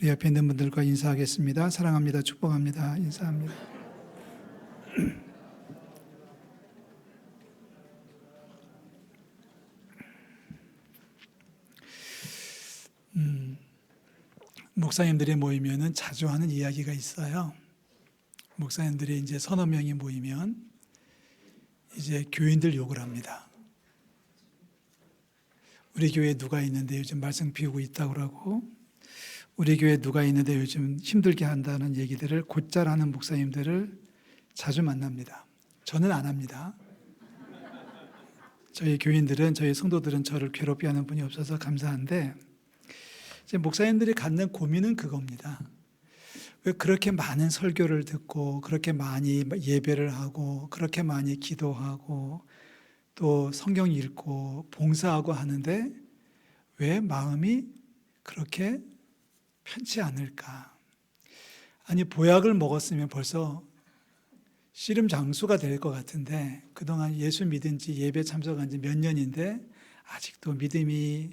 우리 옆에 있는 분들과 인사하겠습니다. 사랑합니다. 축복합니다. 인사합니다. 목사님들이 모이면은 자주 하는 이야기가 있어요. 목사님들이 이제 서너 명이 모이면 이제 교인들 욕을 합니다. 우리 교회에 누가 있는데 요즘 말썽 피우고 있다고 그러고, 우리 교회에 누가 있는데 요즘 힘들게 한다는 얘기들을 곧잘 하는 목사님들을 자주 만납니다. 저는 안 합니다. 저희 교인들은, 저희 성도들은 저를 괴롭게 하는 분이 없어서 감사한데, 이제 목사님들이 갖는 고민은 그겁니다. 왜 그렇게 많은 설교를 듣고 그렇게 많이 예배를 하고 그렇게 많이 기도하고 또 성경 읽고 봉사하고 하는데 왜 마음이 그렇게 편치 않을까? 아니, 보약을 먹었으면 벌써 씨름 장수가 될 것 같은데 그동안 예수 믿은 지, 예배 참석한 지 몇 년인데 아직도 믿음이,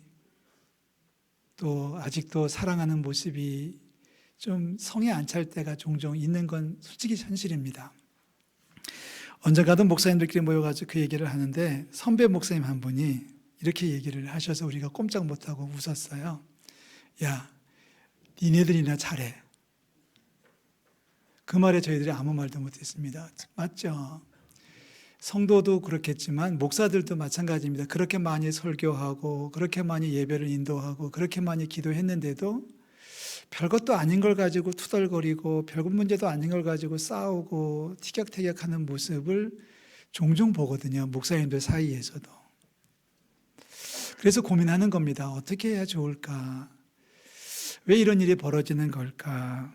또 아직도 사랑하는 모습이 좀 성에 안 찰 때가 종종 있는 건 솔직히 현실입니다. 언젠가도 목사님들끼리 모여가지고 그 얘기를 하는데 선배 목사님 한 분이 이렇게 얘기를 하셔서 우리가 꼼짝 못하고 웃었어요. 야, 니네들이나 잘해. 그 말에 저희들이 아무 말도 못했습니다. 맞죠? 성도도 그렇겠지만 목사들도 마찬가지입니다. 그렇게 많이 설교하고 그렇게 많이 예배를 인도하고 그렇게 많이 기도했는데도 별것도 아닌 걸 가지고 투덜거리고 별것 문제도 아닌 걸 가지고 싸우고 티격태격하는 모습을 종종 보거든요. 목사님들 사이에서도. 그래서 고민하는 겁니다. 어떻게 해야 좋을까? 왜 이런 일이 벌어지는 걸까?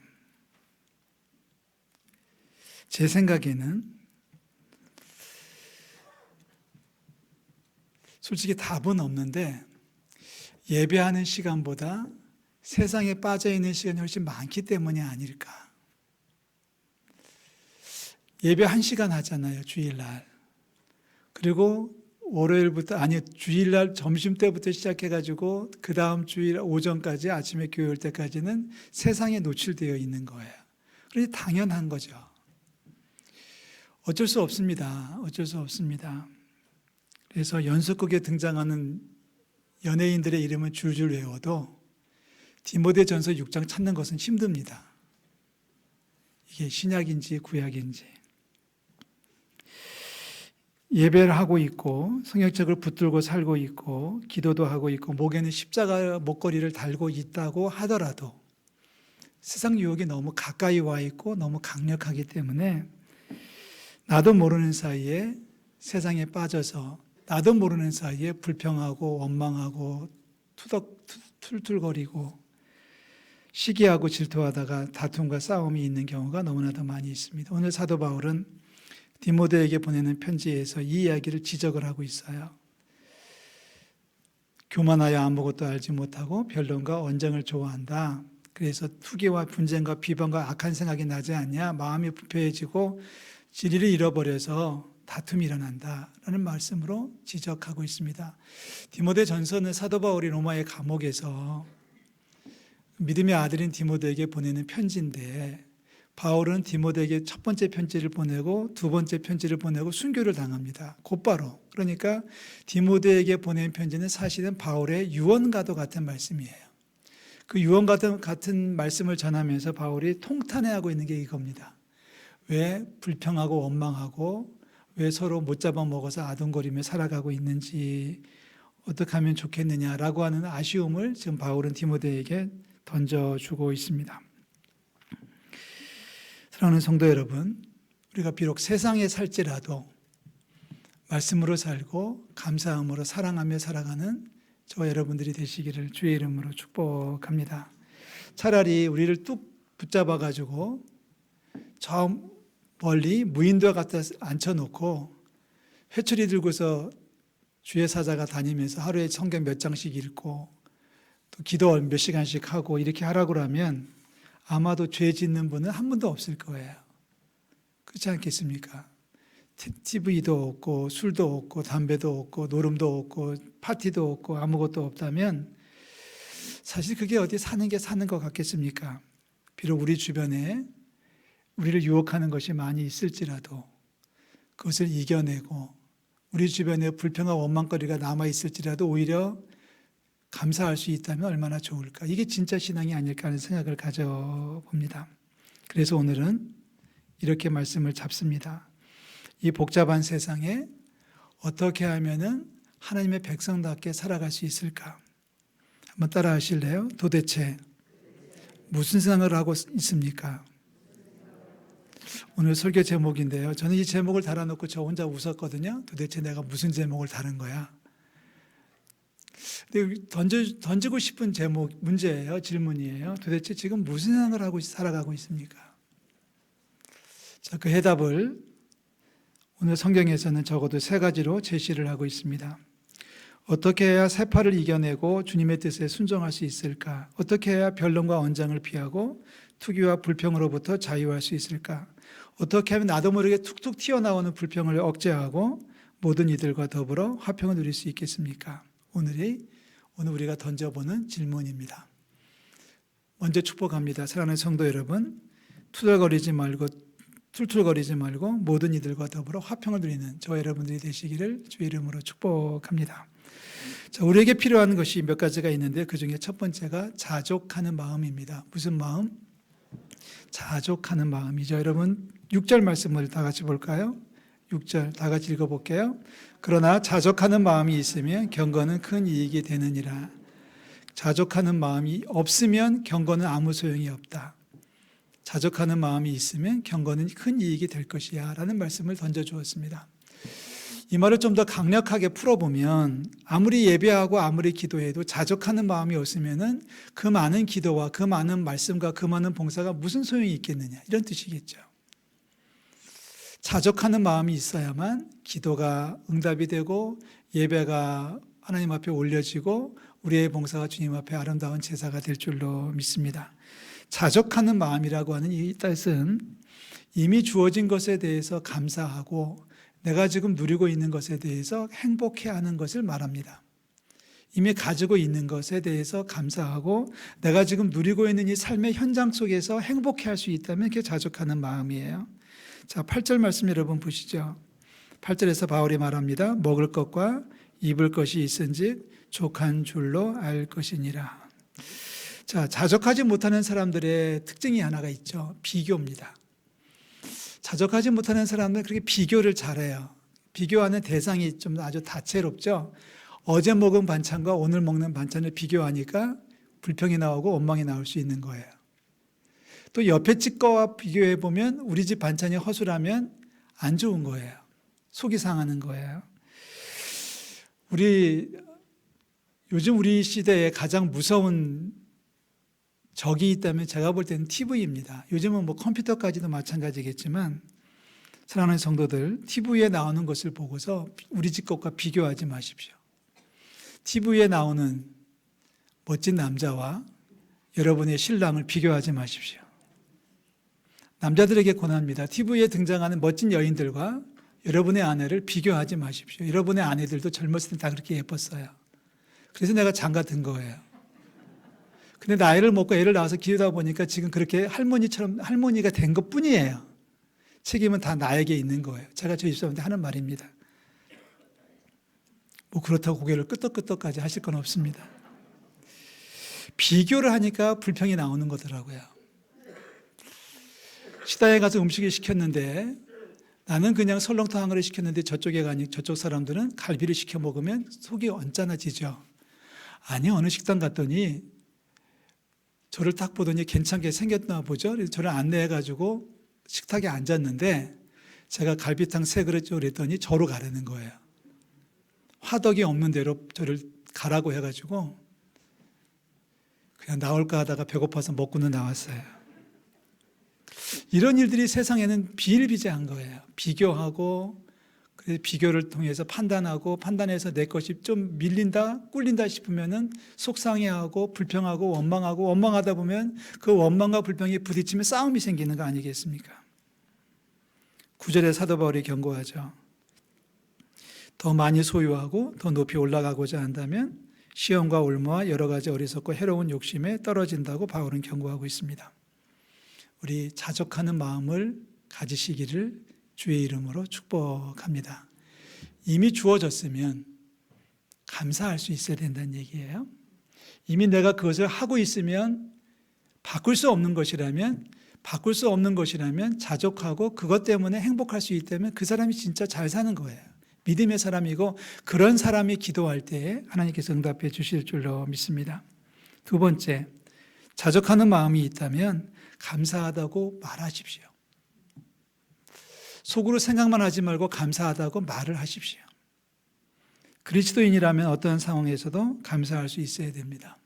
제 생각에는 솔직히 답은 없는데 예배하는 시간보다 세상에 빠져있는 시간이 훨씬 많기 때문이 아닐까. 예배 1시간 하잖아요, 주일날. 그리고 월요일부터, 아니 주일날 점심때부터 시작해가지고 그 다음 주일 오전까지, 아침에 교회 올 때까지는 세상에 노출되어 있는 거예요. 그래서 당연한 거죠. 어쩔 수 없습니다. 어쩔 수 없습니다. 그래서 연속극에 등장하는 연예인들의 이름은 줄줄 외워도 디모데전서 6장 찾는 것은 힘듭니다. 이게 신약인지 구약인지. 예배를 하고 있고 성역책을 붙들고 살고 있고 기도도 하고 있고 목에는 십자가 목걸이를 달고 있다고 하더라도 세상 유혹이 너무 가까이 와 있고 너무 강력하기 때문에 나도 모르는 사이에 세상에 빠져서 나도 모르는 사이에 불평하고 원망하고 툴툴거리고 시기하고 질투하다가 다툼과 싸움이 있는 경우가 너무나도 많이 있습니다. 오늘 사도 바울은 디모데에게 보내는 편지에서 이 이야기를 지적을 하고 있어요. 교만하여 아무것도 알지 못하고 변론과 언쟁을 좋아한다. 그래서 투기와 분쟁과 비방과 악한 생각이 나지 않냐? 마음이 부패해지고 진리를 잃어버려서 다툼이 일어난다라는 말씀으로 지적하고 있습니다. 디모데전서는 사도 바울이 로마의 감옥에서 믿음의 아들인 디모데에게 보내는 편지인데 바울은 디모데에게 첫 번째 편지를 보내고 두 번째 편지를 보내고 순교를 당합니다. 곧바로. 그러니까 디모데에게 보낸 편지는 사실은 바울의 유언과도 같은 말씀이에요. 그 유언과 같은 말씀을 전하면서 바울이 통탄해하고 있는 게 이겁니다. 왜 불평하고 원망하고 왜 서로 못 잡아먹어서 아둥거리며 살아가고 있는지 어떻게 하면 좋겠느냐라고 하는 아쉬움을 지금 바울은 디모데에게 던져주고 있습니다. 사랑하는 성도 여러분, 우리가 비록 세상에 살지라도 말씀으로 살고 감사함으로 사랑하며 살아가는 저와 여러분들이 되시기를 주의 이름으로 축복합니다. 차라리 우리를 뚝 붙잡아가지고 저 멀리 무인도에 갖다 앉혀놓고 회초리 들고서 주의 사자가 다니면서 하루에 성경 몇 장씩 읽고 또 기도 몇 시간씩 하고 이렇게 하라고 하면 아마도 죄 짓는 분은 한 분도 없을 거예요. 그렇지 않겠습니까? TV도 없고 술도 없고 담배도 없고 노름도 없고 파티도 없고 아무것도 없다면 사실 그게 어디 사는 게 사는 것 같겠습니까? 비록 우리 주변에 우리를 유혹하는 것이 많이 있을지라도 그것을 이겨내고 우리 주변에 불평과 원망거리가 남아있을지라도 오히려 감사할 수 있다면 얼마나 좋을까. 이게 진짜 신앙이 아닐까 하는 생각을 가져봅니다. 그래서 오늘은 이렇게 말씀을 잡습니다. 이 복잡한 세상에 어떻게 하면은 하나님의 백성답게 살아갈 수 있을까? 한번 따라 하실래요? 도대체 무슨 생각을 하고 있습니까? 오늘 설교 제목인데요. 저는 이 제목을 달아놓고 저 혼자 웃었거든요. 도대체 내가 무슨 제목을 다른 거야? 근데 던지고 싶은 제목, 문제예요. 질문이에요. 도대체 지금 무슨 생각을 하고 살아가고 있습니까? 자, 그 해답을 오늘 성경에서는 적어도 3가지로 제시를 하고 있습니다. 어떻게 해야 세파를 이겨내고 주님의 뜻에 순종할 수 있을까? 어떻게 해야 변론과 언장을 피하고 투기와 불평으로부터 자유할 수 있을까? 어떻게 하면 나도 모르게 툭툭 튀어나오는 불평을 억제하고 모든 이들과 더불어 화평을 누릴 수 있겠습니까? 오늘 우리가 던져보는 질문입니다. 먼저 축복합니다. 사랑하는 성도 여러분, 투덜거리지 말고 툴툴거리지 말고 모든 이들과 더불어 화평을 누리는 저와 여러분들이 되시기를 주의 이름으로 축복합니다. 자, 우리에게 필요한 것이 몇 가지가 있는데 그중에 첫 번째가 자족하는 마음입니다. 무슨 마음? 자족하는 마음이죠. 여러분 6절 말씀을 다 같이 볼까요? 6절 다 같이 읽어볼게요. 그러나 자족하는 마음이 있으면 경건은 큰 이익이 되느니라. 자족하는 마음이 없으면 경건은 아무 소용이 없다. 자족하는 마음이 있으면 경건은 큰 이익이 될 것이야 라는 말씀을 던져주었습니다. 이 말을 좀 더 강력하게 풀어보면 아무리 예배하고 아무리 기도해도 자족하는 마음이 없으면 그 많은 기도와 그 많은 말씀과 그 많은 봉사가 무슨 소용이 있겠느냐 이런 뜻이겠죠. 자족하는 마음이 있어야만 기도가 응답이 되고 예배가 하나님 앞에 올려지고 우리의 봉사가 주님 앞에 아름다운 제사가 될 줄로 믿습니다. 자족하는 마음이라고 하는 이 뜻은 이미 주어진 것에 대해서 감사하고 내가 지금 누리고 있는 것에 대해서 행복해하는 것을 말합니다. 이미 가지고 있는 것에 대해서 감사하고 내가 지금 누리고 있는 이 삶의 현장 속에서 행복해할 수 있다면 그게 자족하는 마음이에요. 자, 8절 말씀 여러분 보시죠. 8절에서 바울이 말합니다. 먹을 것과 입을 것이 있은즉 족한 줄로 알 것이니라. 자, 자족하지 못하는 사람들의 특징이 하나가 있죠. 비교입니다. 자족하지 못하는 사람들은 그렇게 비교를 잘해요. 비교하는 대상이 좀 아주 다채롭죠. 어제 먹은 반찬과 오늘 먹는 반찬을 비교하니까 불평이 나오고 원망이 나올 수 있는 거예요. 또 옆에 집 거와 비교해 보면 우리 집 반찬이 허술하면 안 좋은 거예요. 속이 상하는 거예요. 요즘 우리 시대에 가장 무서운 적이 있다면 제가 볼 때는 TV입니다. 요즘은 뭐 컴퓨터까지도 마찬가지겠지만 사랑하는 성도들, TV에 나오는 것을 보고서 우리 집 것과 비교하지 마십시오. TV에 나오는 멋진 남자와 여러분의 신랑을 비교하지 마십시오. 남자들에게 권합니다. TV에 등장하는 멋진 여인들과 여러분의 아내를 비교하지 마십시오. 여러분의 아내들도 젊었을 때 다 그렇게 예뻤어요. 그래서 내가 장가 든 거예요. 근데 나이를 먹고 애를 낳아서 키우다 보니까 지금 그렇게 할머니가 된 것 뿐이에요. 책임은 다 나에게 있는 거예요. 제가 저 입사한테 하는 말입니다. 뭐 그렇다고 고개를 끄덕끄덕까지 하실 건 없습니다. 비교를 하니까 불평이 나오는 거더라고요. 식당에 가서 음식을 시켰는데 나는 그냥 설렁탕 한 그릇 시켰는데 저쪽 사람들은 갈비를 시켜 먹으면 속이 언짢아지죠. 아니, 어느 식당 갔더니 저를 딱 보더니 괜찮게 생겼나 보죠. 그래서 저를 안내해가지고 식탁에 앉았는데 제가 갈비탕 3그릇 줘 그랬더니 저로 가라는 거예요. 화덕이 없는 대로 저를 가라고 해가지고 그냥 나올까 하다가 배고파서 먹고는 나왔어요. 이런 일들이 세상에는 비일비재한 거예요. 비교하고 그래서 비교를 통해서 판단하고 판단해서 내 것이 좀 밀린다, 꿀린다 싶으면은 속상해하고 불평하고 원망하다 보면 그 원망과 불평이 부딪히면 싸움이 생기는 거 아니겠습니까? 9절에 사도 바울이 경고하죠. 더 많이 소유하고 더 높이 올라가고자 한다면 시험과 올무와 여러 가지 어리석고 해로운 욕심에 떨어진다고 바울은 경고하고 있습니다. 우리 자족하는 마음을 가지시기를 주의 이름으로 축복합니다. 이미 주어졌으면 감사할 수 있어야 된다는 얘기예요. 이미 내가 그것을 하고 있으면 바꿀 수 없는 것이라면 자족하고 그것 때문에 행복할 수 있다면 그 사람이 진짜 잘 사는 거예요. 믿음의 사람이고 그런 사람이 기도할 때에 하나님께서 응답해 주실 줄로 믿습니다. 두 번째, 자족하는 마음이 있다면 감사하다고 말하십시오. 속으로 생각만 하지 말고 감사하다고 말을 하십시오. 그리스도인이라면 어떤 상황에서도 감사할 수 있어야 됩니다.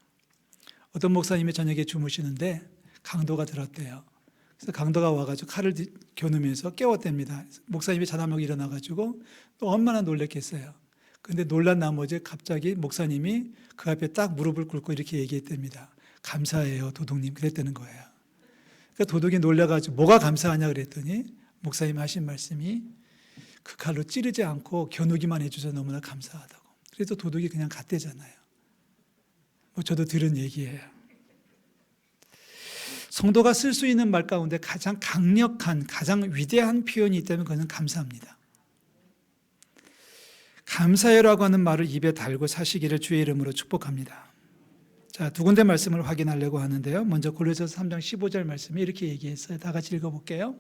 어떤 목사님이 저녁에 주무시는데 강도가 들었대요. 그래서 강도가 와가지고 칼을 겨누면서 깨웠답니다. 목사님이 자다먹 일어나가지고 또 얼마나 놀랬겠어요. 그런데 놀란 나머지 갑자기 목사님이 그 앞에 딱 무릎을 꿇고 이렇게 얘기했답니다. 감사해요, 도둑님. 그랬다는 거예요. 그러니까 도둑이 놀라가지고 뭐가 감사하냐 그랬더니 목사님 하신 말씀이 그 칼로 찌르지 않고 겨누기만 해줘서 너무나 감사하다고. 그래서 도둑이 그냥 갔대잖아요. 저도 들은 얘기예요. 성도가 쓸 수 있는 말 가운데 가장 강력한, 가장 위대한 표현이 있다면 그것은 감사합니다. 감사해라고 하는 말을 입에 달고 사시기를 주의 이름으로 축복합니다. 자, 두 군데 말씀을 확인하려고 하는데요. 먼저 골로새서 3장 15절 말씀이 이렇게 얘기했어요. 다 같이 읽어볼게요.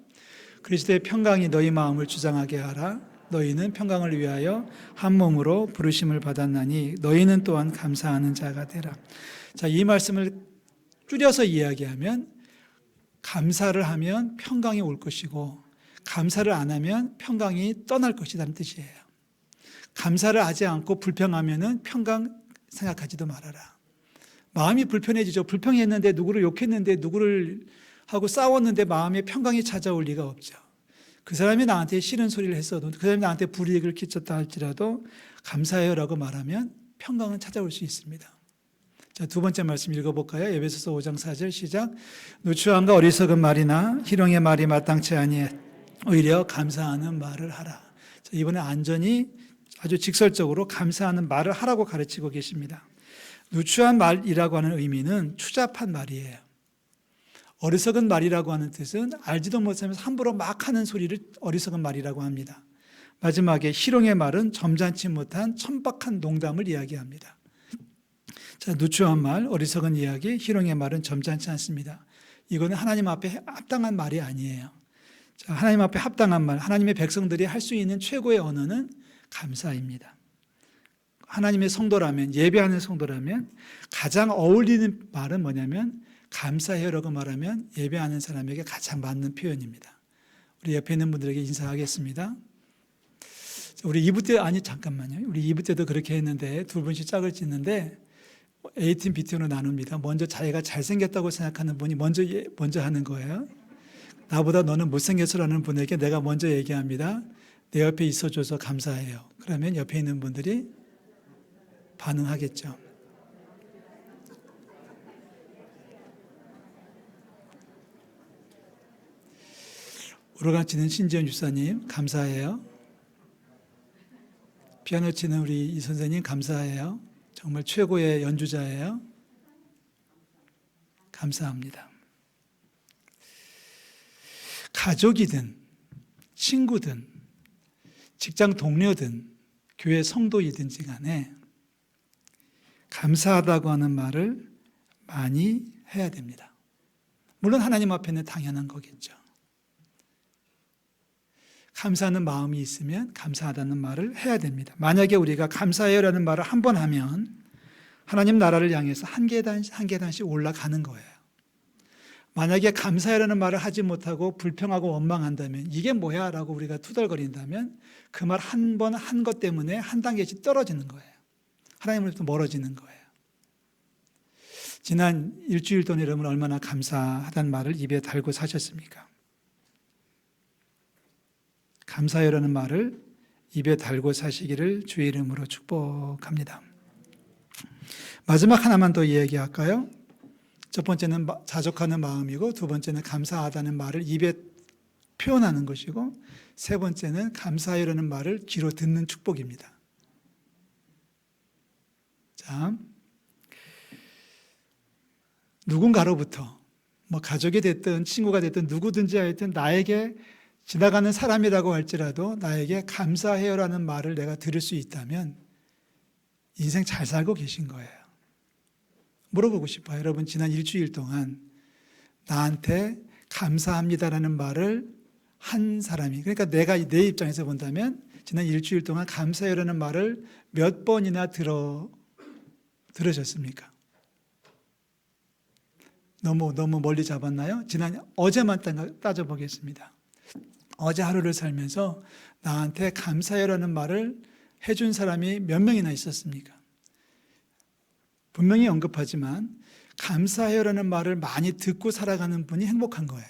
그리스도의 평강이 너희 마음을 주장하게 하라. 너희는 평강을 위하여 한 몸으로 부르심을 받았나니 너희는 또한 감사하는 자가 되라. 자, 이 말씀을 줄여서 이야기하면 감사를 하면 평강이 올 것이고 감사를 안 하면 평강이 떠날 것이라는 뜻이에요. 감사를 하지 않고 불평하면은 평강 생각하지도 말아라. 마음이 불편해지죠. 불평했는데 누구를 욕했는데 누구를 하고 싸웠는데 마음에 평강이 찾아올 리가 없죠. 그 사람이 나한테 싫은 소리를 했어도 그 사람이 나한테 불이익을 끼쳤다 할지라도 감사해요라고 말하면 평강은 찾아올 수 있습니다. 자, 두 번째 말씀 읽어볼까요? 에베소서 5장 4절 시작. 누추함과 어리석은 말이나 희롱의 말이 마땅치 아니해 오히려 감사하는 말을 하라. 자, 이번에 안전히 아주 직설적으로 감사하는 말을 하라고 가르치고 계십니다. 누추한 말이라고 하는 의미는 추잡한 말이에요. 어리석은 말이라고 하는 뜻은 알지도 못하면서 함부로 막 하는 소리를 어리석은 말이라고 합니다. 마지막에 희롱의 말은 점잖지 못한 천박한 농담을 이야기합니다. 자, 누추한 말, 어리석은 이야기, 희롱의 말은 점잖지 않습니다. 이거는 하나님 앞에 합당한 말이 아니에요. 자, 하나님 앞에 합당한 말, 하나님의 백성들이 할 수 있는 최고의 언어는 감사입니다. 하나님의 성도라면, 예배하는 성도라면 가장 어울리는 말은 뭐냐면 감사해요라고 말하면 예배하는 사람에게 가장 맞는 표현입니다. 우리 옆에 있는 분들에게 인사하겠습니다. 우리 2부 때, 아니 잠깐만요. 우리 2부 때도 그렇게 했는데 두 분씩 짝을 짓는데 A팀, B팀으로 나눕니다. 먼저 자기가 잘생겼다고 생각하는 분이 먼저 하는 거예요. 나보다 너는 못생겼어라는 분에게 내가 먼저 얘기합니다. 내 옆에 있어줘서 감사해요. 그러면 옆에 있는 분들이 반응하겠죠. 오르간 치는 신지연 주사님 감사해요. 피아노 치는 우리 이 선생님 감사해요. 정말 최고의 연주자예요. 감사합니다. 가족이든 친구든 직장 동료든 교회 성도이든지 간에 감사하다고 하는 말을 많이 해야 됩니다. 물론 하나님 앞에는 당연한 거겠죠. 감사하는 마음이 있으면 감사하다는 말을 해야 됩니다. 만약에 우리가 감사해요라는 말을 한 번 하면 하나님 나라를 향해서 한 계단씩 올라가는 거예요. 만약에 감사해요라는 말을 하지 못하고 불평하고 원망한다면 이게 뭐야? 라고 우리가 투덜거린다면 그 말 한 번 한 것 때문에 한 단계씩 떨어지는 거예요. 하나님으로부터 멀어지는 거예요. 지난 일주일 동안 여러분 얼마나 감사하다는 말을 입에 달고 사셨습니까? 감사해요라는 말을 입에 달고 사시기를 주의 이름으로 축복합니다. 마지막 하나만 더 이야기할까요? 첫 번째는 자족하는 마음이고 두 번째는 감사하다는 말을 입에 표현하는 것이고 세 번째는 감사해요라는 말을 귀로 듣는 축복입니다. 자, 누군가로부터 뭐 가족이 됐든 친구가 됐든 누구든지 하여튼 나에게 지나가는 사람이라고 할지라도 나에게 감사해요라는 말을 내가 들을 수 있다면 인생 잘 살고 계신 거예요. 물어보고 싶어요. 여러분, 지난 일주일 동안 나한테 감사합니다라는 말을 한 사람이, 그러니까 내가 내 입장에서 본다면 지난 일주일 동안 감사해요라는 말을 몇 번이나 들으셨습니까? 너무 멀리 잡았나요? 어제만 따져보겠습니다. 어제 하루를 살면서 나한테 감사해요라는 말을 해준 사람이 몇 명이나 있었습니까? 분명히 언급하지만 감사해요라는 말을 많이 듣고 살아가는 분이 행복한 거예요.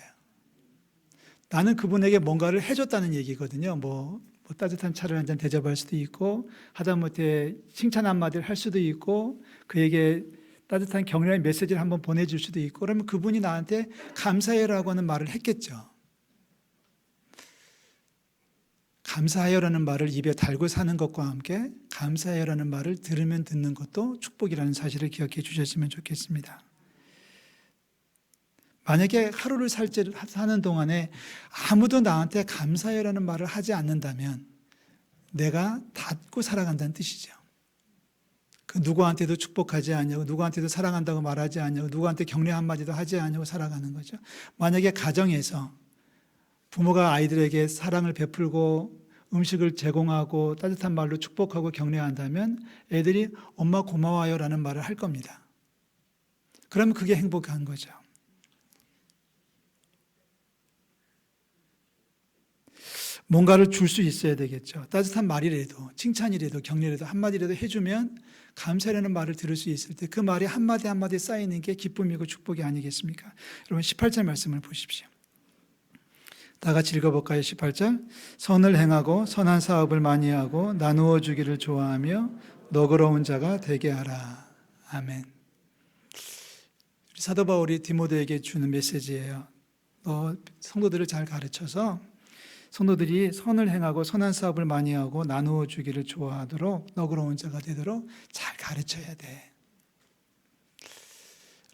나는 그분에게 뭔가를 해줬다는 얘기거든요. 뭐 따뜻한 차를 한 잔 대접할 수도 있고, 하다못해 칭찬 한마디를 할 수도 있고, 그에게 따뜻한 격려의 메시지를 한번 보내줄 수도 있고, 그러면 그분이 나한테 감사해요라고 하는 말을 했겠죠. 감사해요라는 말을 입에 달고 사는 것과 함께 감사해요라는 말을 들으면 듣는 것도 축복이라는 사실을 기억해 주셨으면 좋겠습니다. 만약에 하루를 사는 동안에 아무도 나한테 감사해요라는 말을 하지 않는다면 내가 닫고 살아간다는 뜻이죠. 그 누구한테도 축복하지 않냐고, 누구한테도 사랑한다고 말하지 않냐고, 누구한테 격려 한마디도 하지 않냐고 살아가는 거죠. 만약에 가정에서 부모가 아이들에게 사랑을 베풀고 음식을 제공하고 따뜻한 말로 축복하고 격려한다면 애들이 엄마 고마워요라는 말을 할 겁니다. 그러면 그게 행복한 거죠. 뭔가를 줄 수 있어야 되겠죠. 따뜻한 말이라도, 칭찬이라도, 격려라도 한마디라도 해주면 감사라는 말을 들을 수 있을 때 그 말이 한마디 한마디 쌓이는 게 기쁨이고 축복이 아니겠습니까? 여러분 18절 말씀을 보십시오. 다 같이 읽어볼까요? 18절. 선을 행하고 선한 사업을 많이 하고 나누어 주기를 좋아하며 너그러운 자가 되게 하라. 아멘. 사도 바울이 디모데에게 주는 메시지예요. 너 성도들을 잘 가르쳐서 성도들이 선을 행하고 선한 사업을 많이 하고 나누어 주기를 좋아하도록 너그러운 자가 되도록 잘 가르쳐야 돼.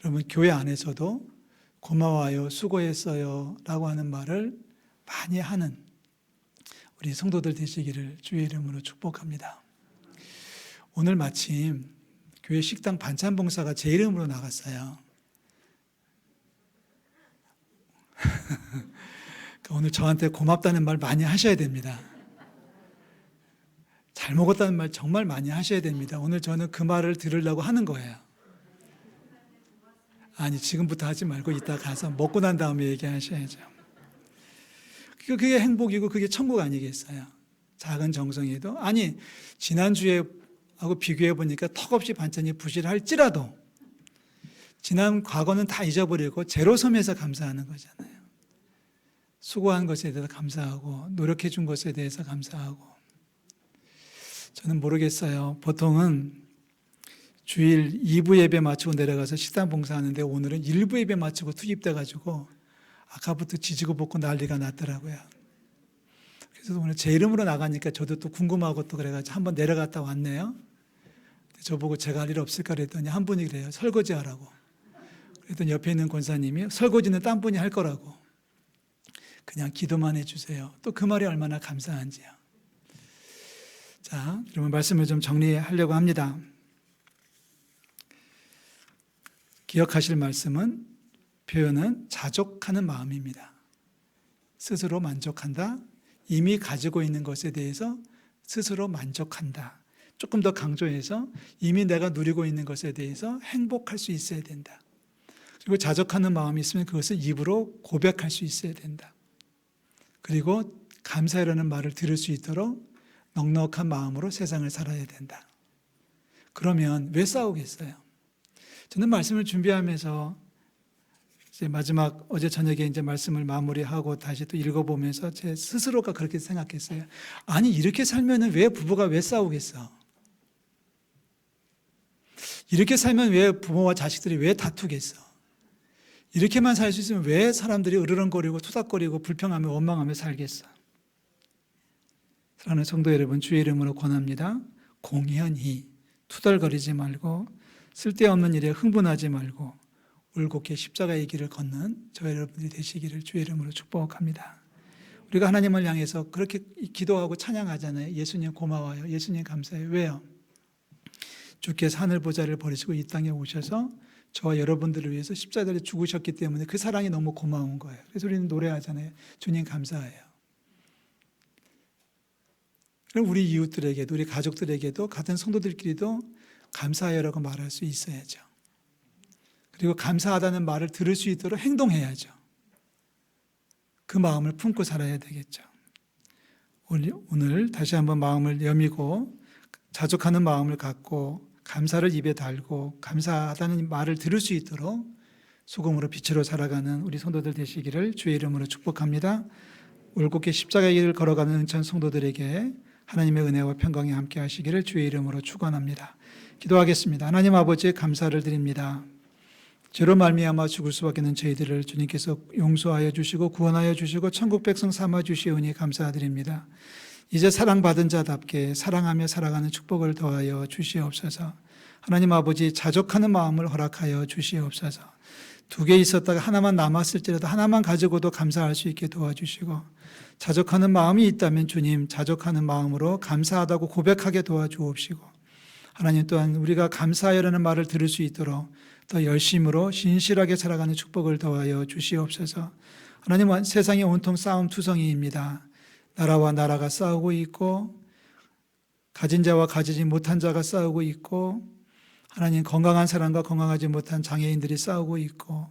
여러분, 교회 안에서도 고마워요, 수고했어요 라고 하는 말을 많이 하는 우리 성도들 되시기를 주의 이름으로 축복합니다. 오늘 마침 교회 식당 반찬 봉사가 제 이름으로 나갔어요. 오늘 저한테 고맙다는 말 많이 하셔야 됩니다. 잘 먹었다는 말 정말 많이 하셔야 됩니다. 오늘 저는 그 말을 들으려고 하는 거예요. 아니, 지금부터 하지 말고 이따 가서 먹고 난 다음에 얘기하셔야죠. 그게 행복이고 그게 천국 아니겠어요? 작은 정성에도. 아니, 지난주에 하고 비교해 보니까 턱없이 반찬이 부실할지라도 지난 과거는 다 잊어버리고 제로섬에서 감사하는 거잖아요. 수고한 것에 대해서 감사하고 노력해 준 것에 대해서 감사하고. 저는 모르겠어요. 보통은 주일 2부 예배 마치고 내려가서 식당 봉사하는데 오늘은 1부 예배 마치고 투입돼 가지고 아까부터 지지고 볶고 난리가 났더라고요. 그래서 오늘 제 이름으로 나가니까 저도 또 궁금하고 또 그래가지고 한번 내려갔다 왔네요. 저보고 제가 할 일 없을까 그랬더니 한 분이 그래요. 설거지 하라고. 그랬더니 옆에 있는 권사님이 설거지는 딴 분이 할 거라고. 그냥 기도만 해주세요. 또 그 말이 얼마나 감사한지요. 자, 그러면 말씀을 좀 정리하려고 합니다. 기억하실 말씀은 표현은 자족하는 마음입니다. 스스로 만족한다. 이미 가지고 있는 것에 대해서 스스로 만족한다. 조금 더 강조해서 이미 내가 누리고 있는 것에 대해서 행복할 수 있어야 된다. 그리고 자족하는 마음이 있으면 그것을 입으로 고백할 수 있어야 된다. 그리고 감사해라는 말을 들을 수 있도록 넉넉한 마음으로 세상을 살아야 된다. 그러면 왜 싸우겠어요? 저는 말씀을 준비하면서 이제 마지막 어제 저녁에 이제 말씀을 마무리하고 다시 또 읽어보면서 제 스스로가 그렇게 생각했어요. 아니, 이렇게 살면은 왜 부부가 왜 싸우겠어? 이렇게 살면 왜 부모와 자식들이 왜 다투겠어? 이렇게만 살 수 있으면 왜 사람들이 으르렁거리고 투닥거리고 불평하며 원망하며 살겠어? 사랑하는 성도 여러분, 주의 이름으로 권합니다. 공연히 투덜거리지 말고 쓸데없는 일에 흥분하지 말고 올곧게 십자가의 길을 걷는 저와 여러분들이 되시기를 주의 이름으로 축복합니다. 우리가 하나님을 향해서 그렇게 기도하고 찬양하잖아요. 예수님 고마워요. 예수님 감사해요. 왜요? 주께서 하늘 보좌를 버리시고 이 땅에 오셔서 저와 여러분들을 위해서 십자가에 죽으셨기 때문에 그 사랑이 너무 고마운 거예요. 그래서 우리는 노래하잖아요. 주님 감사해요. 그럼 우리 이웃들에게도 우리 가족들에게도 같은 성도들끼리도 감사해요라고 말할 수 있어야죠. 그리고 감사하다는 말을 들을 수 있도록 행동해야죠. 그 마음을 품고 살아야 되겠죠. 오늘 다시 한번 마음을 여미고 자족하는 마음을 갖고 감사를 입에 달고 감사하다는 말을 들을 수 있도록 소금으로 빛으로 살아가는 우리 성도들 되시기를 주의 이름으로 축복합니다. 올곧게 십자가의 길을 걸어가는 은천 성도들에게 하나님의 은혜와 평강이 함께 하시기를 주의 이름으로 축원합니다. 기도하겠습니다. 하나님 아버지 감사를 드립니다. 죄로 말미암아 죽을 수밖에 없는 저희들을 주님께서 용서하여 주시고 구원하여 주시고 천국 백성 삼아 주시오니 감사드립니다. 이제 사랑받은 자답게 사랑하며 살아가는 축복을 더하여 주시옵소서. 하나님 아버지 자족하는 마음을 허락하여 주시옵소서. 2개 있었다가 하나만 남았을지라도 하나만 가지고도 감사할 수 있게 도와주시고 자족하는 마음이 있다면 주님 자족하는 마음으로 감사하다고 고백하게 도와주옵시고 하나님 또한 우리가 감사하여라는 말을 들을 수 있도록 더 열심으로 신실하게 살아가는 축복을 더하여 주시옵소서. 하나님은 세상이 온통 싸움 투성이입니다. 나라와 나라가 싸우고 있고 가진 자와 가지지 못한 자가 싸우고 있고 하나님 건강한 사람과 건강하지 못한 장애인들이 싸우고 있고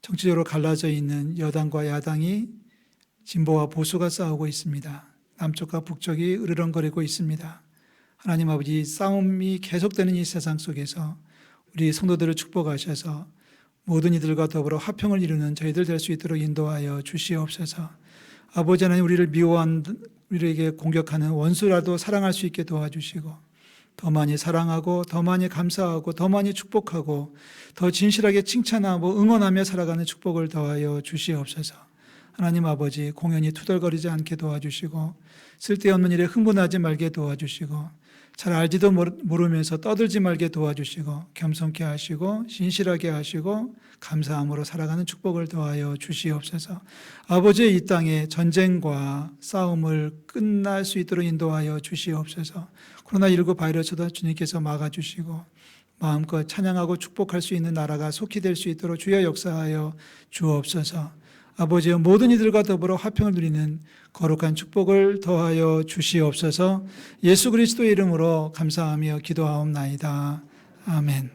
정치적으로 갈라져 있는 여당과 야당이 진보와 보수가 싸우고 있습니다. 남쪽과 북쪽이 으르렁거리고 있습니다. 하나님 아버지 싸움이 계속되는 이 세상 속에서 우리 성도들을 축복하셔서 모든 이들과 더불어 화평을 이루는 저희들 될 수 있도록 인도하여 주시옵소서. 아버지 하나님 우리를 미워한 우리에게 공격하는 원수라도 사랑할 수 있게 도와주시고 더 많이 사랑하고 더 많이 감사하고 더 많이 축복하고 더 진실하게 칭찬하고 응원하며 살아가는 축복을 더하여 주시옵소서. 하나님 아버지 공연히 투덜거리지 않게 도와주시고 쓸데없는 일에 흥분하지 말게 도와주시고 잘 알지도 모르면서 떠들지 말게 도와주시고 겸손케 하시고 신실하게 하시고 감사함으로 살아가는 축복을 더하여 주시옵소서. 아버지의 이 땅에 전쟁과 싸움을 끝날 수 있도록 인도하여 주시옵소서. 코로나19 바이러스도 주님께서 막아주시고 마음껏 찬양하고 축복할 수 있는 나라가 속히 될 수 있도록 주여 역사하여 주옵소서. 아버지여 모든 이들과 더불어 화평을 누리는 거룩한 축복을 더하여 주시옵소서. 예수 그리스도의 이름으로 감사하며 기도하옵나이다. 아멘.